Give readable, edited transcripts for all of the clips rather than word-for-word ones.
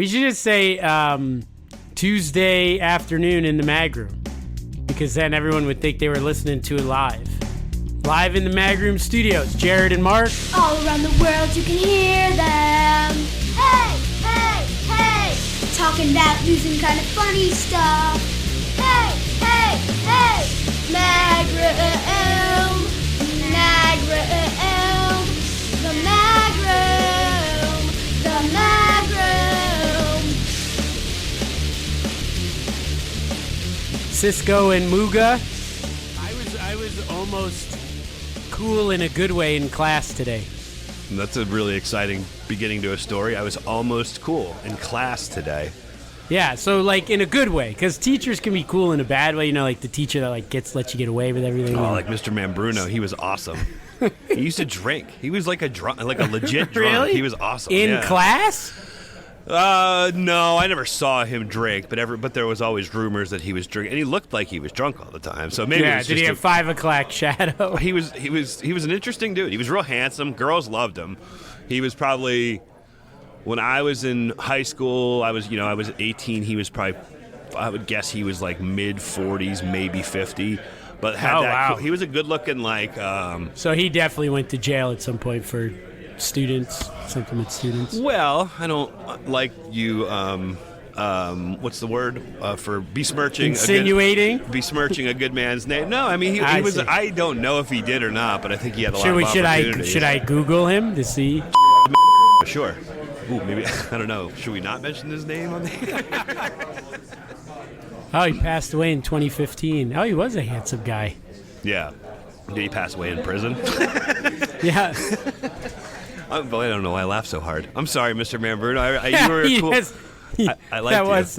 We should just say Tuesday afternoon in the mag room, because then everyone would think they were listening to it live. Live in the mag room studios, Jarrod and Mark. All around the world you can hear them. Hey, hey, hey. Talking that news and kind of funny stuff. Hey, hey, hey. Mag room. Mag room. The mag room. The mag room. Cisco and Muga. I was almost cool in a good way in class today. That's a really exciting beginning to a story. I was almost cool in class today. Yeah, so like in a good way, because teachers can be cool in a bad way. You know, like the teacher that like lets you get away with everything. Oh, like Mr. Mambruno, he was awesome. He used to drink. He was like a legit drunk. Really? He was awesome. In class? No, I never saw him drink, but there was always rumors that he was drinking, and he looked like he was drunk all the time. So maybe it was did he have 5 o'clock shadow? He was an interesting dude. He was real handsome. Girls loved him. He was probably, when I was in high school, I was 18. He was probably, I would guess he was like mid 40s, maybe 50. But wow. He was a good looking So he definitely went to jail at some point for something with students. Well, I don't like you. What's the word for besmirching? Insinuating? Besmirching a good man's name. No, I mean he was. See. I don't know if he did or not, but I think he had a lot of opportunities. Should I Google him to see? Sure. Ooh, maybe I don't know. Should we not mention his name on there? Oh, he passed away in 2015. Oh, he was a handsome guy. Yeah. Did he pass away in prison? Yeah. I don't know why I laugh so hard. I'm sorry, Mr. Mambruno. You were cool. I liked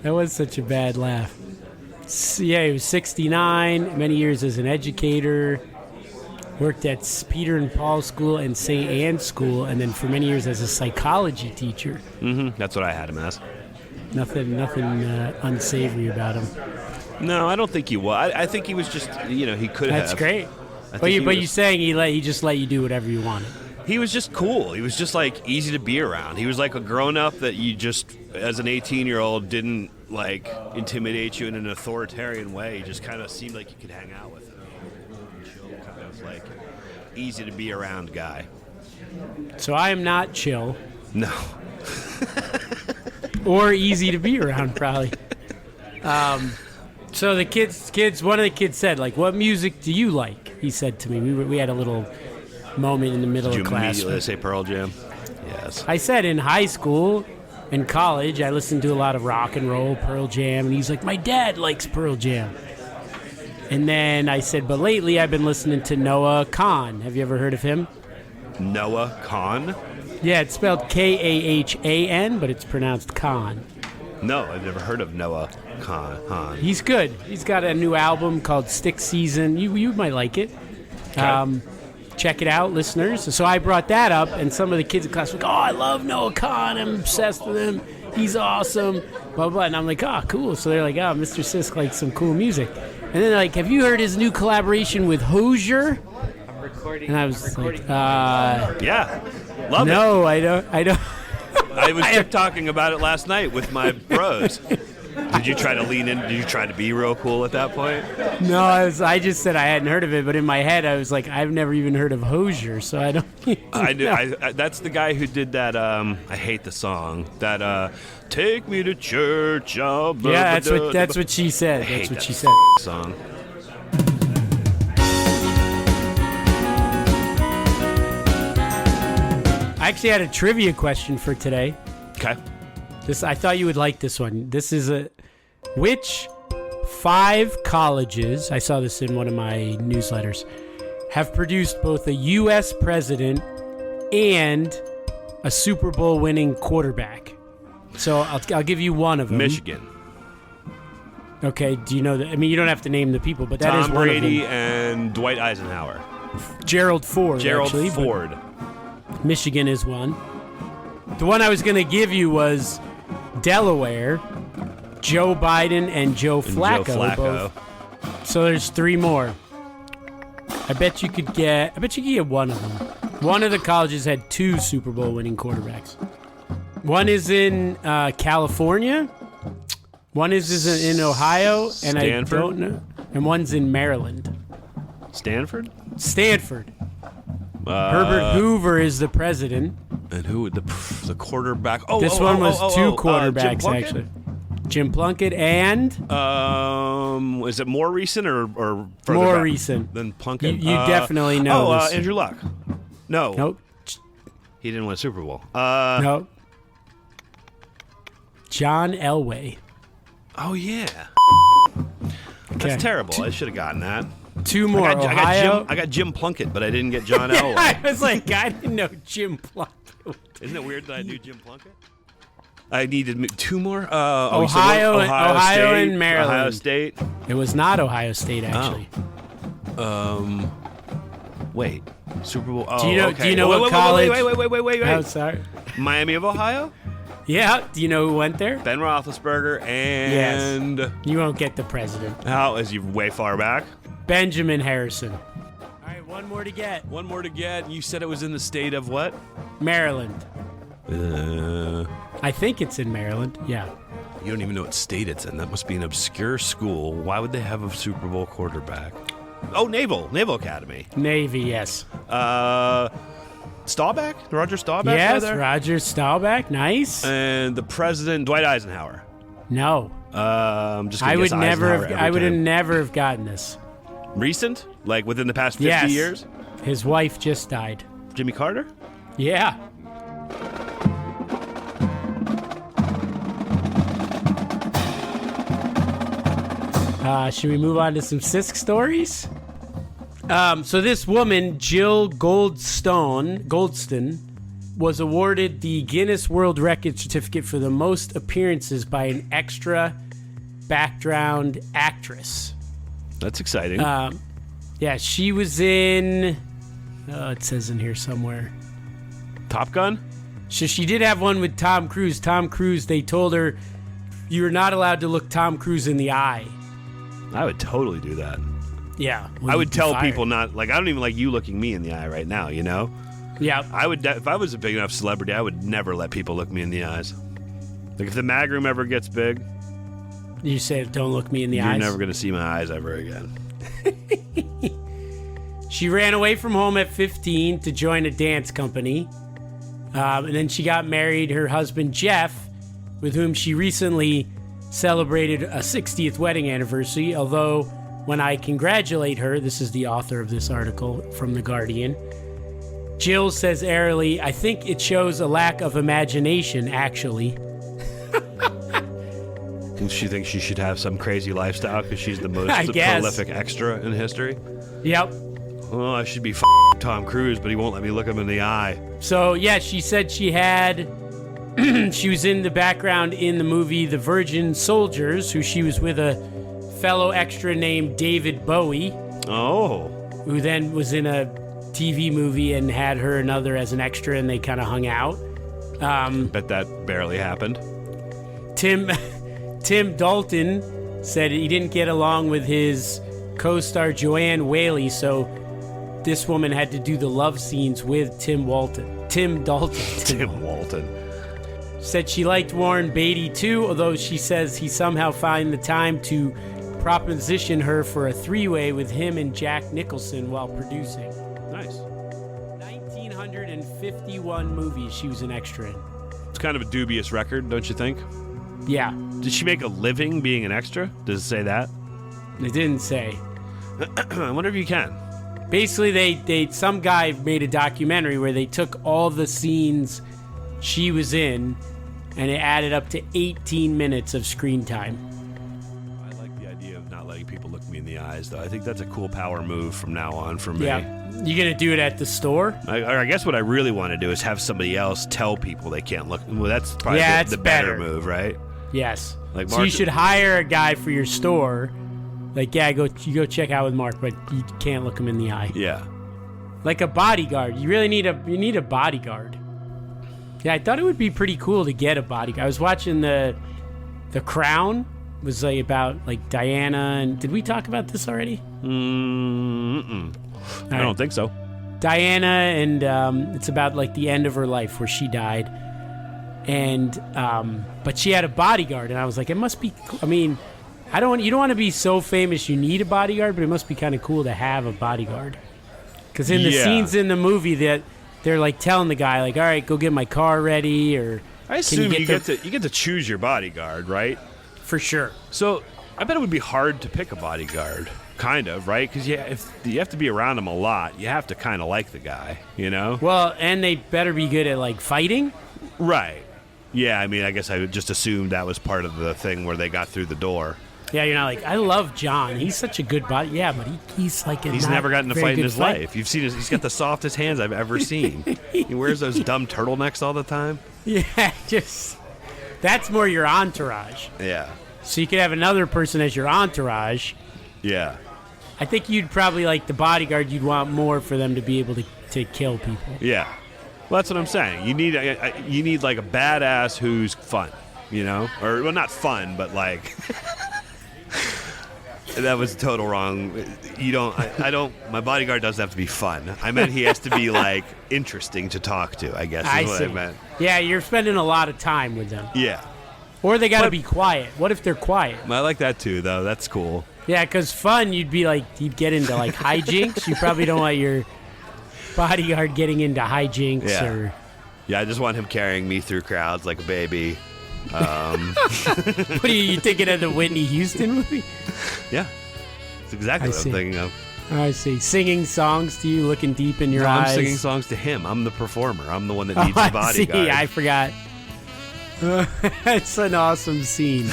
that was such a bad laugh. Yeah, he was 69, many years as an educator, worked at Peter and Paul School and St. Anne's School, and then for many years as a psychology teacher. Mm-hmm. That's what I had him as. Nothing unsavory about him. No, I don't think he was. I think he was just, he could have. That's great. But you're saying he just let you do whatever you wanted. He was just cool. He was just like easy to be around. He was like a grown-up that you just, as an 18-year-old, didn't like intimidate you in an authoritarian way. He just kind of seemed like you could hang out with him. Chill, kind of like easy to be around guy. So I am not chill. No. Or easy to be around, probably. So the kids, one of the kids said, like, what music do you like? He said to me. We had a little moment in the middle of class. Did you immediately say Pearl Jam? Yes. I said in high school and college, I listened to a lot of rock and roll, Pearl Jam, and he's like, my dad likes Pearl Jam. And then I said, but lately I've been listening to Noah Kahan. Have you ever heard of him? Noah Kahan? Yeah, it's spelled Kahan, but it's pronounced Khan. No, I've never heard of Noah Kahan. He's good. He's got a new album called Stick Season. You might like it. Okay. Check it out, listeners. So I brought that up, and some of the kids in class were like, oh, I love Noah Kahan. I'm obsessed with him. He's awesome. Blah, blah. And I'm like, oh, cool. So they're like, oh, Mr. Sisk likes some cool music. And then they're like, have you heard his new collaboration with Hozier? And I was like, yeah, love it. No, I don't. I was talking about it last night with my bros. Did you try to lean in? Did you try to be real cool at that point? No, I just said I hadn't heard of it, but in my head I was like, I've never even heard of Hozier, so I don't. I knew. That's the guy who did that. I hate the song. That "Take Me to Church." Yeah, that's what she said. That's what she said. Song. I actually had a trivia question for today. Okay. I thought you would like this one. This is which 5 colleges, I saw this in one of my newsletters, have produced both a U.S. president and a Super Bowl winning quarterback? So I'll give you one of them. Michigan. Okay, do you know that? I mean, you don't have to name the people, but that is Tom one Brady of them. and Dwight Eisenhower. Gerald Ford. Ford. Michigan is one. The one I was going to give you was Delaware, Joe Biden, and Joe Flacco. Both. So there's 3 more. I bet you could get one of them. One of the colleges had 2 Super Bowl winning quarterbacks. One is in California. One is in Ohio, and Stanford? I don't know. And one's in Maryland. Stanford? Stanford. Herbert Hoover is the president. And who would the quarterback? This one was two Jim quarterbacks, Plunkett? actually. Jim Plunkett and Is it more recent or further more back recent than Plunkett? You definitely know this. Andrew Luck. No. Nope. He didn't win a Super Bowl. Nope. John Elway. Oh, yeah. Okay. That's terrible. I should have gotten that. Two more. Ohio. I got Jim Plunkett, but I didn't get John Elway. I was like, I didn't know Jim Plunkett. Isn't it weird that I knew Jim Plunkett? I needed two more. Ohio and Maryland. Ohio State. It was not Ohio State, actually. Wait. Super Bowl. Oh, Do you know? okay. Do you know what college? Wait. Oh, sorry. Miami of Ohio. Yeah. Do you know who went there? Ben Roethlisberger and You won't get the president. how is he way far back? Benjamin Harrison. All right, one more to get. One more to get. You said it was in the state of what? Maryland. I think it's in Maryland. Yeah. You don't even know what state it's in. That must be an obscure school. Why would they have a Super Bowl quarterback? Oh, Naval Academy. Navy, yes. Staubach? Roger Staubach? Yes, there? Roger Staubach. Nice. And the president, Dwight Eisenhower. No. Just gonna I would guess never Eisenhower have. every I would have time. never have gotten this. Recent? Like within the past 50 Yes. years? His wife just died. Jimmy Carter? Yeah. Should we move on to some Sisk stories? So this woman, Jill Goldston, was awarded the Guinness World Record certificate for the most appearances by an extra background actress. That's exciting. Yeah, she was in... it says in here somewhere. Top Gun? So she did have one with Tom Cruise. Tom Cruise, they told her, you're not allowed to look Tom Cruise in the eye. I would totally do that. Yeah. I would tell people not, like, I don't even like you looking me in the eye right now, you know? Yeah. I would, if I was a big enough celebrity, I would never let people look me in the eyes. Like, if the mag room ever gets big, You say, don't look me in the you're eyes. never going to see my eyes ever again. She ran away from home at 15 to join a dance company. And then she got married. Her husband, Jeff, with whom she recently celebrated a 60th wedding anniversary. Although, when I congratulate her, this is the author of this article from The Guardian, Jill says airily, I think it shows a lack of imagination, actually. And she thinks she should have some crazy lifestyle because she's the most I guess. prolific extra in history. Yep. Well, I should be Tom Cruise, but he won't let me look him in the eye. So, yeah, she said she had... she was in the background in the movie The Virgin Soldiers, who she was with a fellow extra named David Bowie, Oh. who then was in a TV movie and had her another as an extra, and they kind of hung out. Bet that barely happened. Tim Dalton said he didn't get along with his co-star Joanne Whaley, so this woman had to do the love scenes with Tim Dalton. Tim Walton. Said she liked Warren Beatty too, although she says he somehow found the time to proposition her for a three-way with him and Jack Nicholson while producing. Nice. 1,951 movies she was an extra in. It's kind of a dubious record, don't you think? Yeah, Did she make a living being an extra? Does it say that? it didn't say. I wonder if you can. Basically, some guy made a documentary where they took all the scenes she was in, and it added up to 18 minutes of screen time. I like the idea of not letting people look me in the eyes, though. I think that's a cool power move from now on for me. Yeah. You gonna do it at the store? I guess what I really want to do is have somebody else tell people they can't look. Well, that's probably Yeah, the it's better better. move, right? Yes. Like So Mark- you should hire a guy for your store. Like, yeah, you go check out with Mark, but you can't look him in the eye. Yeah. Like a bodyguard. You really need a bodyguard. Yeah, I thought it would be pretty cool to get a bodyguard. I was watching the Crown. It was like about like Diana, and did we talk about this already? I don't think so. Diana, and it's about like the end of her life where she died. and but she had a bodyguard, and I was like, it must be. I mean, you don't want to be so famous you need a bodyguard, but it must be kind of cool to have a bodyguard. Because in the scenes in the movie that they're like telling the guy like, all right, go get my car ready, or I assume you get to choose your bodyguard, right? For sure. So I bet it would be hard to pick a bodyguard, kind of, right? Because if you have to be around him a lot, you have to kind of like the guy, you know? Well, and they better be good at like fighting. Right. Yeah, I mean, I guess I would just assume that was part of the thing where they got through the door. Yeah, you're not like, I love John. He's such a good body. Yeah, but he's like he's never gotten a fight in his life. You've seen he's got the softest hands I've ever seen. He wears those dumb turtlenecks all the time. Yeah, that's more your entourage. Yeah. So you could have another person as your entourage. Yeah. I think you'd probably like the bodyguard. You'd want more for them to be able to kill people. Yeah. Well, that's what I'm saying. You need like a badass who's fun, you know? Or, well, not fun, but like... That was total wrong. My bodyguard doesn't have to be fun. I meant he has to be, like, interesting to talk to, I guess is what I meant. Yeah, you're spending a lot of time with them. Yeah. Or they got to be quiet. What if they're quiet? I like that, too, though. That's cool. Yeah, because fun, you'd get into, like, hijinks. You probably don't want your bodyguard getting into hijinks. Yeah. Yeah, I just want him carrying me through crowds like a baby. What are you thinking of the Whitney Houston movie? Yeah, it's exactly what I'm thinking of. I see. Singing songs to you, looking deep in your eyes. I'm singing songs to him. I'm the performer. I'm the one that needs the bodyguard. I forgot. It's an awesome scene.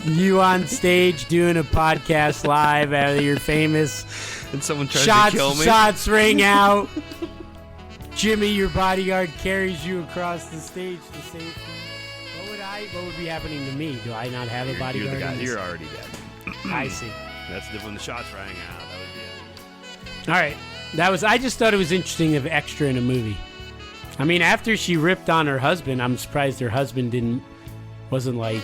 You on stage doing a podcast live out of your famous. And someone tries to kill me. Shots ring out. Jimmy, your bodyguard, carries you across the stage to safety. What would be happening to me? Do I not have a bodyguard? You're the guy. You're already dead. I see. That's when the shots rang out. That would be it. All right. I just thought it was interesting of extra in a movie. I mean, after she ripped on her husband, I'm surprised her husband wasn't like,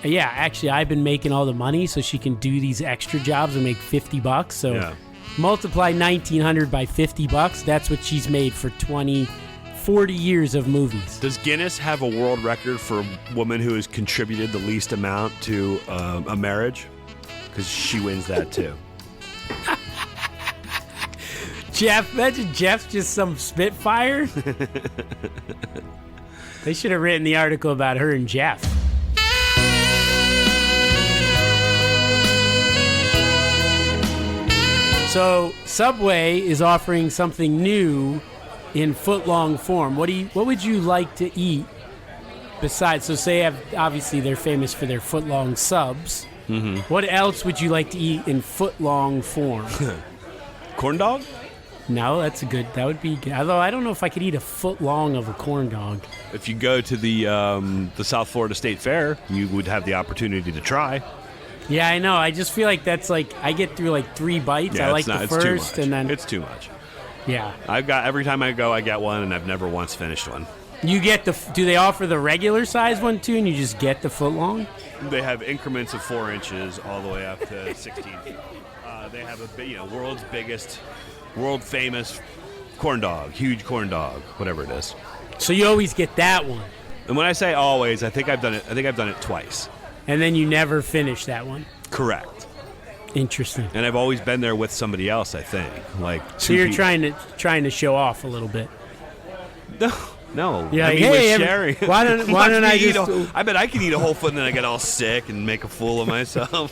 yeah, actually, I've been making all the money so she can do these extra jobs and make $50. So yeah. Multiply $1,900 by $50. That's what she's made for 40 years of movies. Does Guinness have a world record for a woman who has contributed the least amount to a marriage? Because she wins that too. Imagine Jeff's just some Spitfire. They should have written the article about her and Jeff. So Subway is offering something new in footlong form. What would you like to eat besides? So say obviously they're famous for their footlong subs. Mm-hmm. What else would you like to eat in footlong form? Corn dog? No, that would be good. Although I don't know if I could eat a foot long of a corn dog. If you go to the South Florida State Fair, you would have the opportunity to try. Yeah, I know. I just feel like that's like I get through like 3 bites. Yeah, I like the first, and then it's too much. Yeah, every time I go, I get one, and I've never once finished one. You get do they offer the regular size one too, and you just get the foot long? They have increments of 4 inches all the way up to 16 feet. They have world's biggest, world famous corn dog, huge corn dog, whatever it is. So you always get that one. And when I say always, I think I've done it twice. And then you never finish that one. Correct. Interesting. And I've always been there with somebody else, I think. So you're trying to show off a little bit. No. Yeah. I mean, hey, sharing. Why don't I just? I bet I can eat a whole foot and then I get all sick and make a fool of myself.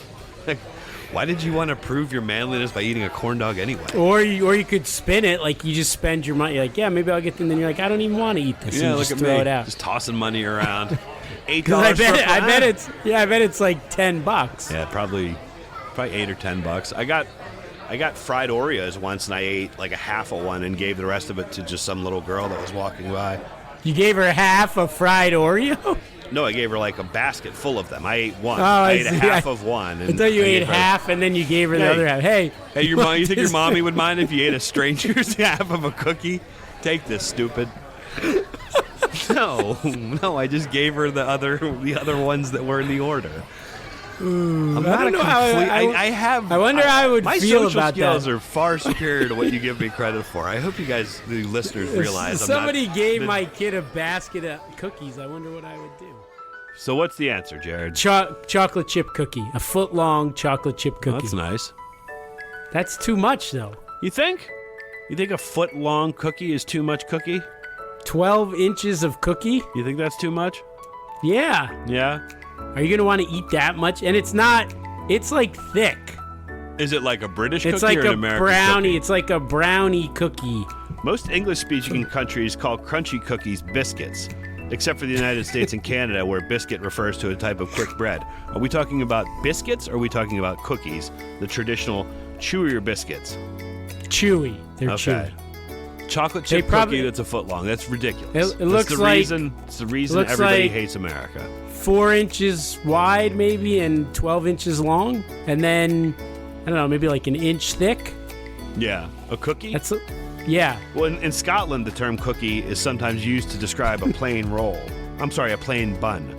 Why did you want to prove your manliness by eating a corn dog anyway? Or you could spin it like you just spend your money. You're like, yeah, maybe I'll get them. Then you're like, I don't even want to eat this. Yeah, and look just at throw me, it out. just tossing money around. $8 I bet it's like $10. Yeah, probably $8 or $10. I got fried Oreos once, and I ate like a half of one and gave the rest of it to just some little girl that was walking by. You gave her half a fried Oreo? No, I gave her like a basket full of them. I ate one. Oh, I ate a half of one. I thought you ate half and then you gave her the other half. Hey, you think your mommy would mind if you ate a stranger's half of a cookie? Take this, stupid. No, I just gave her the other ones that were in the order. I'm I not don't a know how I have. I wonder how I would my feel social about skills that. are far superior to what you give me credit for. I hope you guys, the listeners, realize. If somebody gave my. my kid a basket of cookies, I wonder what I would do. So what's the answer, Jared? Chocolate chip cookie. A foot-long chocolate chip cookie. That's nice. That's too much, though. You think? You think a foot-long cookie is too much cookie? 12 inches of cookie? You think that's too much? Yeah. Yeah. Are you going to want to eat that much? And it's not, it's like thick. Is it like a British It's cookie like or an a American brownie. cookie? It's like a brownie cookie. Most English-speaking countries call crunchy cookies biscuits, except for the United States and Canada, where biscuit refers to a type of quick bread. Are we talking about biscuits, or are we talking about cookies, the traditional chewier biscuits? Chewy. They're chewy. Chocolate chip probably- cookie that's a foot long. That's ridiculous. It looks it's the like- reason. It's the reason looks everybody like- hates America. 4 inches wide, maybe, and 12 inches long. And then, I don't know, maybe like an inch thick. Yeah, a cookie. Yeah. Well, in Scotland, the term cookie is sometimes used to describe a plain roll. I'm sorry, a plain bun.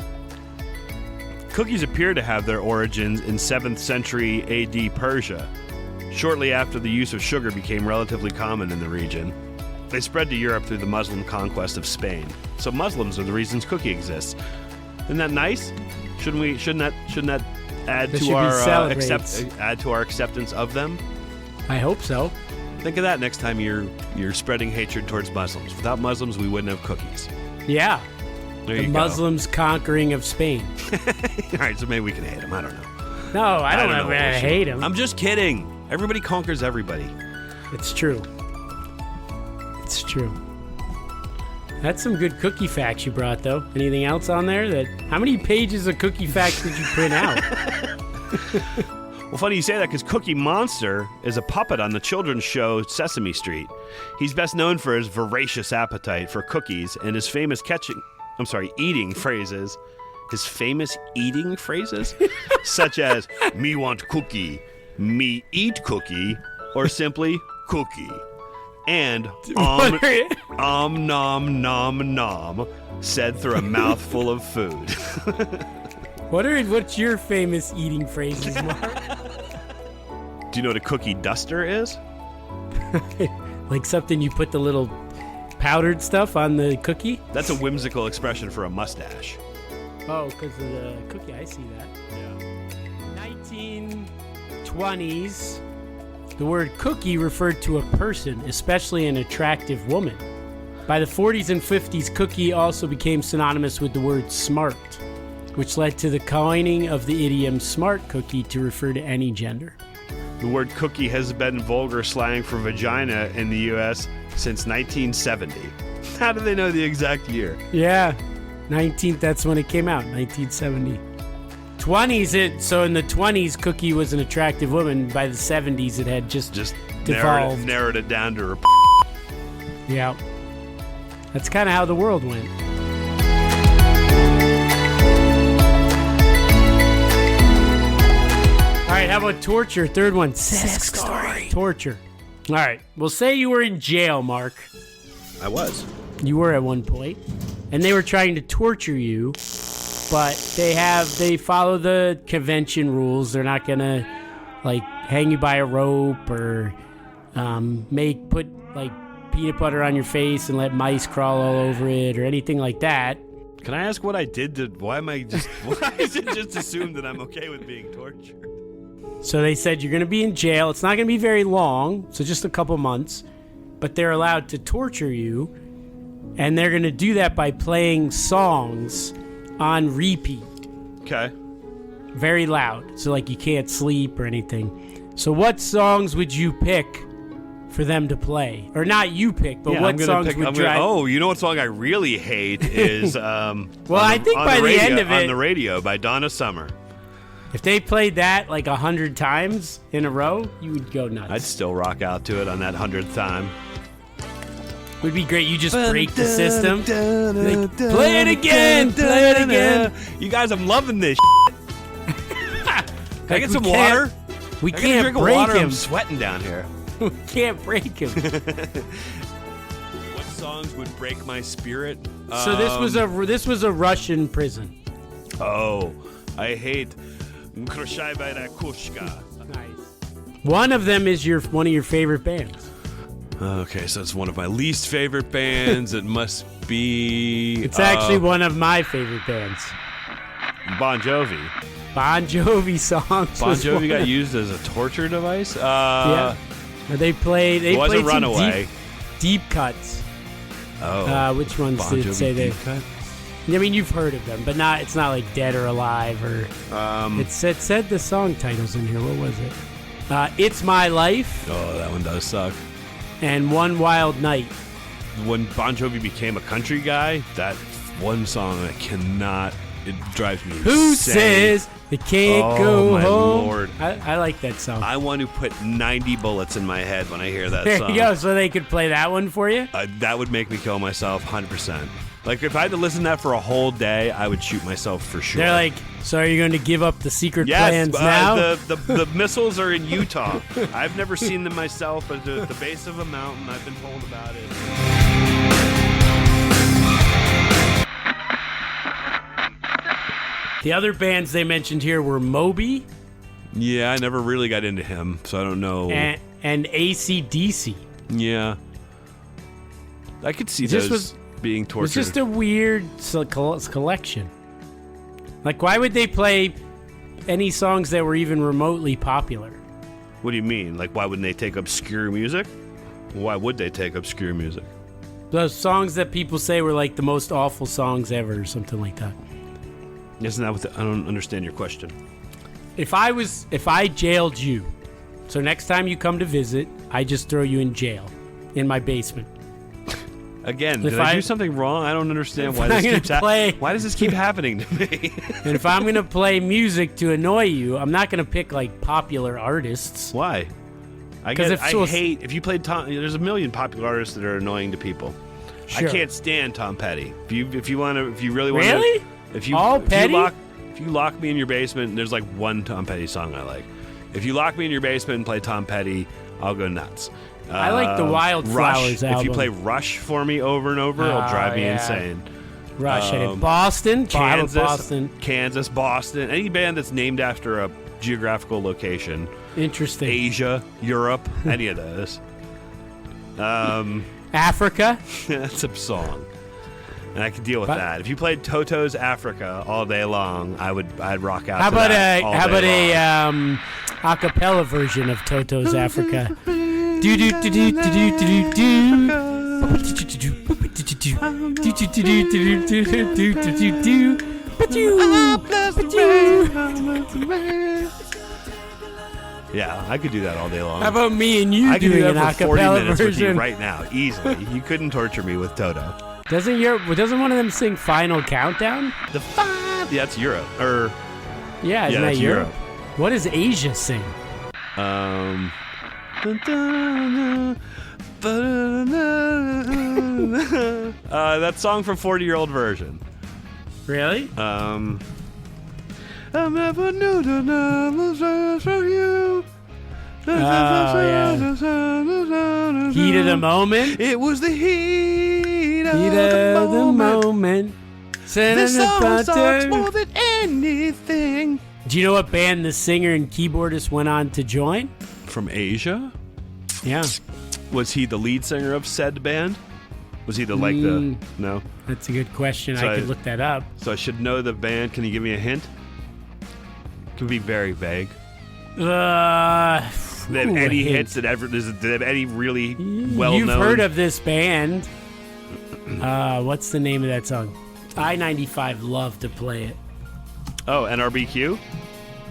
Cookies appear to have their origins in 7th century AD Persia, shortly after the use of sugar became relatively common in the region. They spread to Europe through the Muslim conquest of Spain. So Muslims are the reasons cookie exists. Isn't that nice? Shouldn't that add That to should be our celebrates. add to our acceptance of them? I hope so. Think of that next time you're spreading hatred towards Muslims. Without Muslims, we wouldn't have cookies. Yeah. There The you Muslims conquering of Spain. go. All right, so maybe we can hate them. I don't know. No, I don't know know. what we I should- hate him. I'm just kidding. Everybody conquers everybody. It's true. It's true. That's some good cookie facts you brought, though. Anything else on there? How many pages of cookie facts did you print out? Well, funny you say that because Cookie Monster is a puppet on the children's show Sesame Street. He's best known for his voracious appetite for cookies and his famous eating phrases. His famous eating phrases? Such as, me want cookie, me eat cookie, or simply cookie. And nom nom, said through a mouthful of food. What's your famous eating phrases, Mark? Do you know what a cookie duster is? Like something you put the little powdered stuff on the cookie? That's a whimsical expression for a mustache. Oh, because of the cookie. I see that. Yeah. 1920s, the word cookie referred to a person, especially an attractive woman. By the 40s and 50s, cookie also became synonymous with the word smart, which led to the coining of the idiom smart cookie to refer to any gender. The word cookie has been vulgar slang for vagina in the U.S. since 1970. How do they know the exact year? Yeah, that's when it came out, 1970. 20s, so in the 20s, cookie was an attractive woman. By the 70s, it had just devolved. narrowed it down to her. Yeah. That's kind of how the world went. All right, how about torture? Third one. Sex story. Torture. All right. Well, say you were in jail, Mark. I was. You were at one point, and they were trying to torture you, but they follow the convention rules. They're not gonna hang you by a rope or put peanut butter on your face and let mice crawl all over it or anything like that. Can I ask what I did to? Why is it just assumed that I'm okay with being tortured? So they said you're gonna be in jail. It's not gonna be very long, so just a couple months, but they're allowed to torture you. And they're going to do that by playing songs on repeat. Okay. Very loud. So, you can't sleep or anything. So, what songs would you pick for them to play? Or not you pick, but what songs would drive... Oh, you know what song I really hate is... well, I think by the end of it... On the Radio by Donna Summer. If they played that 100 times in a row, you would go nuts. I'd still rock out to it on that 100th time. It would be great. You just break the system. Play it again. Play it again. You guys, I'm loving this. Can I get some water? We I can't drink break water. him. I'm sweating down here. We can't break him. What songs would break my spirit? So this was a Russian prison. Oh, I hate Nice. One of them is one of your favorite bands. Okay, so it's one of my least favorite bands. It must be... It's actually one of my favorite bands. Bon Jovi. Bon Jovi songs. Bon Jovi got used as a torture device? Yeah. They played wasn't some Runaway. deep cuts. Oh. Which ones Bon did it Jovi say they... deep cut? I mean, you've heard of them, but it's not like Dead or Alive or... It said the song titles in here. What was it? It's My Life. Oh, that one does suck. And One Wild Night. When Bon Jovi became a country guy, that one song I cannot... It drives me insane. Who says they can't go my home? Lord. I like that song. I want to put 90 bullets in my head when I hear that There song. you go, so they could play that one for you? That would make me kill myself 100%. Like, if I had to listen to that for a whole day, I would shoot myself for sure. They're like, so are you going to give up the secret yes, plans now? the missiles are in Utah. I've never seen them myself, but they're at the base of a mountain. I've been told about it. The other bands they mentioned here were Moby Yeah, I never really got into him, so I don't know. and AC/DC. Yeah. I could see This those was- being tortured. It's just a weird collection. Like, why would they play any songs that were even remotely popular? What do you mean? Like, why wouldn't they take obscure music? Why would they take obscure music? Those songs that people say were like the most awful songs ever or something like that. Isn't that what I don't understand your question. If I jailed you, so next time you come to visit, I just throw you in jail in my basement. Again, If did I I- do something wrong? I don't understand If why I'm this gonna keeps Why does this keep happening to me? And if I'm going to play music to annoy you, I'm not going to pick like popular artists. Why? I 'Cause get, if I so- hate if you played Tom. There's a million popular artists that are annoying to people. Sure. I can't stand Tom Petty. If you really want to, Really? if you All Petty? if you lock me in your basement, there's like one Tom Petty song I like. If you lock me in your basement and play Tom Petty, I'll go nuts. I like the Wildflowers Rush. album. If you play Rush for me over and over, it'll drive me insane. Rush. I did Boston. Kansas, Boston. Boston. Any band that's named after a geographical location. Interesting. Asia, Europe, any of those. Africa. That's a song, and I could deal with that. If you played Toto's Africa all day long, I'd rock out. How to about that all day long. a cappella version of Toto's Africa? Do do do do do do do do. Yeah, I could do that all day long. How about me and you I could do doing an that for 40 acapella minutes with you version? right now, easily. You couldn't torture me with Toto. Doesn't one of them sing Final Countdown? The five. Yeah, that's Europe. Or Yeah, isn't that's that Europe? What does Asia sing? That song from 40-Year-Old Version. Really? I never knew the numbers from you. yeah. Heat of the moment. It was the heat of Heat the of the moment. moment. This song sucks Do more than anything. you know what band the singer and keyboardist went on to join? From Asia? Yeah, Was he the lead singer of said band? Was he the no? that's a good question. So I could look that up. So I should know the band. Can you give me a hint? Could be very vague. They They have any hits that ever? Do they have any really well-known? You've heard of this band? What's the name of that song? I-95 love to play it. Oh, NRBQ.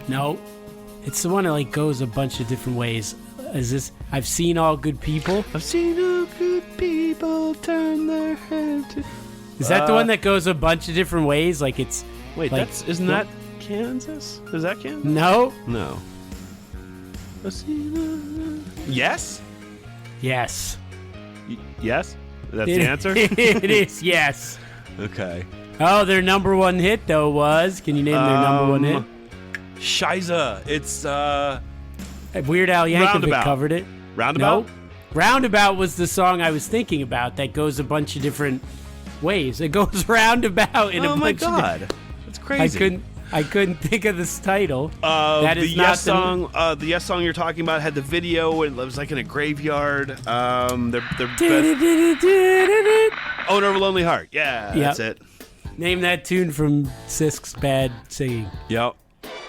No, it's the one that like goes a bunch of different ways. Is this? I've seen all good people. I've seen all good people turn their head to. Is that the one that goes a bunch of different ways? Like it's. Wait, like, isn't that Kansas? Is that Kansas? No. No. Yes. Yes. Yes. That's the answer. It is. Yes. Okay. Oh, their number one hit though was. Can you name their number one hit? Shiza. It's Weird Al Yankovic Roundabout. covered it. Roundabout. No. Roundabout was the song I was thinking about that goes a bunch of different ways. It goes roundabout in a Oh my bunch of god, that's crazy. I couldn't think of this title. That is the Yes song. The Yes song you're talking about had the video. And it was like in a graveyard. Owner of a Lonely Heart. Yeah, that's it. Name that tune from Sisk's bad singing. Yep.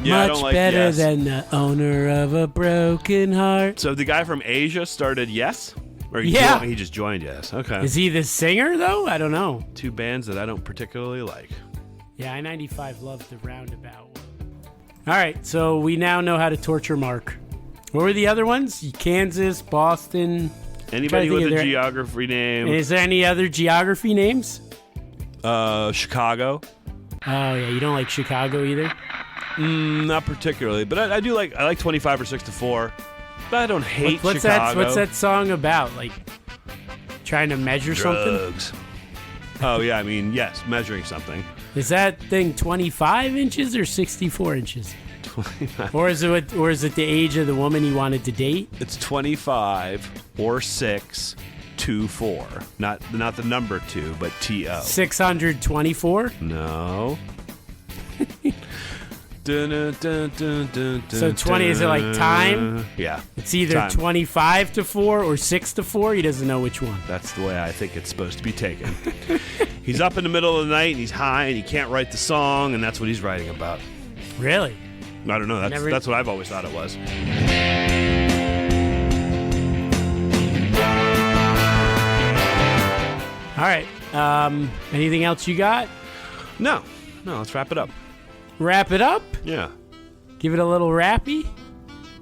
Yeah, I don't Much like better Yes. than the owner of a broken heart. So the guy from Asia started Yes? Or he just joined Yes. Okay. Is he the singer, though? I don't know. Two bands that I don't particularly like. Yeah, I-95 loved the roundabout one. All right, so we now know how to torture Mark. What were the other ones? Kansas, Boston. Anybody with a geography name? Is there any other geography names? Chicago. Oh, yeah, you don't like Chicago either? Not particularly, but I do like 25 or 6 to 4. But I don't hate Chicago. What's that song about? Like trying to measure Drugs. something? Oh yeah, I mean yes, measuring something. Is that thing 25 inches or 64 inches? 25. Or is it the age of the woman he wanted to date? It's 25 or 6 to 4. Not the number 2, but TO. 624? No. So 20, is it like time? Yeah. It's either time. 25 to 4 or 6 to 4. He doesn't know which one. That's the way I think it's supposed to be taken. He's up in the middle of the night and he's high and he can't write the song, and that's what he's writing about. Really? I don't know. That's what I've always thought it was. All right. Anything else you got? No, let's wrap it up. Wrap it up? Yeah. Give it a little rappy?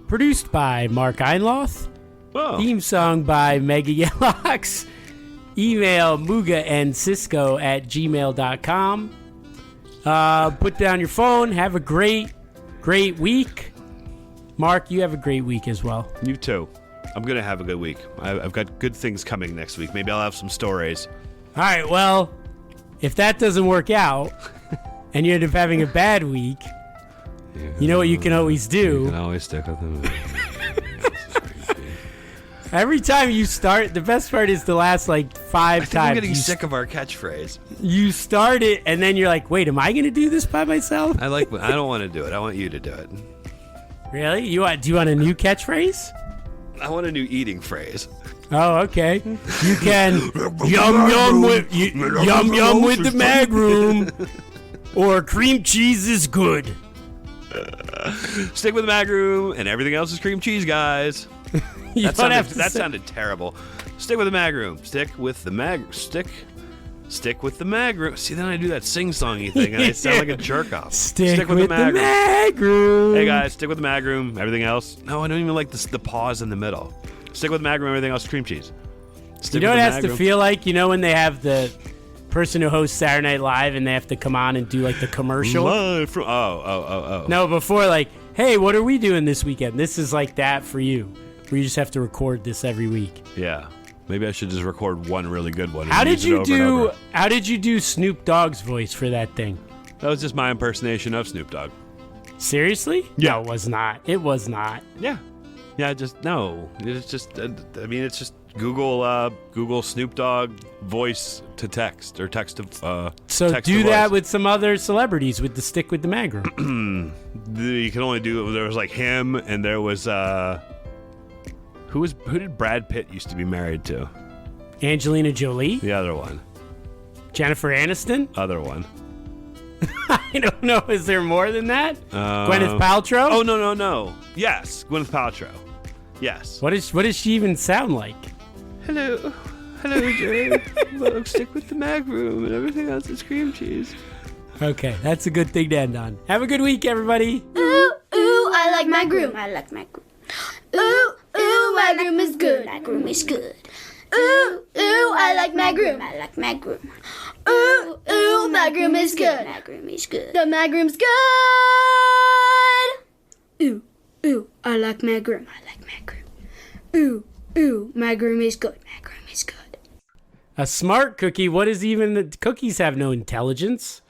Produced by Mark Einloth. Whoa. Theme song by Mega Yellocks. Email mugaandcisco@gmail.com. Put down your phone. Have a great week. Mark, you have a great week as well. You too. I'm going to have a good week. I've got good things coming next week. Maybe I'll have some stories. All right, well, if that doesn't work out and you end up having a bad week, you know what you can always do? You can always stick with them. Every time you start, the best part is the last like 5 times. I'm getting sick of our catchphrase. You start it, and then you're like, wait, am I going to do this by myself? I don't want to do it. I want you to do it. Really? Do you want a new catchphrase? I want a new eating phrase. Oh, okay. You can yum with the mag room, or cream cheese is good. Stick with the mag room, and everything else is cream cheese, guys. That sounded terrible. Stick with the mag room. Stick with the mag room. See, then I do that sing-songy thing, and I sound like a jerk-off. Stick with the mag room. Hey, guys, stick with the mag room. Everything else. No, I don't even like the pause in the middle. Stick with the mag room. Everything else is cream cheese. You know what it has to feel like? You know when they have the person who hosts Saturday Night Live and they have to come on and do like the commercial? Live from... Oh. No, before like, hey, what are we doing this weekend? This is like that for you, where you just have to record this every week. Yeah. Maybe I should just record one really good one. How did you do Snoop Dogg's voice for that thing? That was just my impersonation of Snoop Dogg. Seriously? Yeah. No, it was not. It was not. Yeah. Yeah, no. It's just, it's just Google Snoop Dogg voice to text or text to So text do to that voice. with some other celebrities with the stick with the mag room. You can only do it. There was like him, and there was who did Brad Pitt used to be married to? Angelina Jolie? The other one. Jennifer Aniston? Other one. I don't know. Is there more than that? Gwyneth Paltrow? Oh no. Yes, Gwyneth Paltrow. Yes. What does she even sound like? Hello, Joe. Look, stick with the mag room, and everything else is cream cheese. Okay, that's a good thing to end on. Have a good week, everybody. Ooh, I like my groom. I like my groom. Ooh, my groom is good. My groom is good. Ooh, I like my groom. I like my groom. Ooh, my groom is good. My groom is good. The my groom's good. Ooh, I like my groom. I like my groom. Ooh, my groom is good. My groom is good. A smart cookie? What is even the cookies have no intelligence?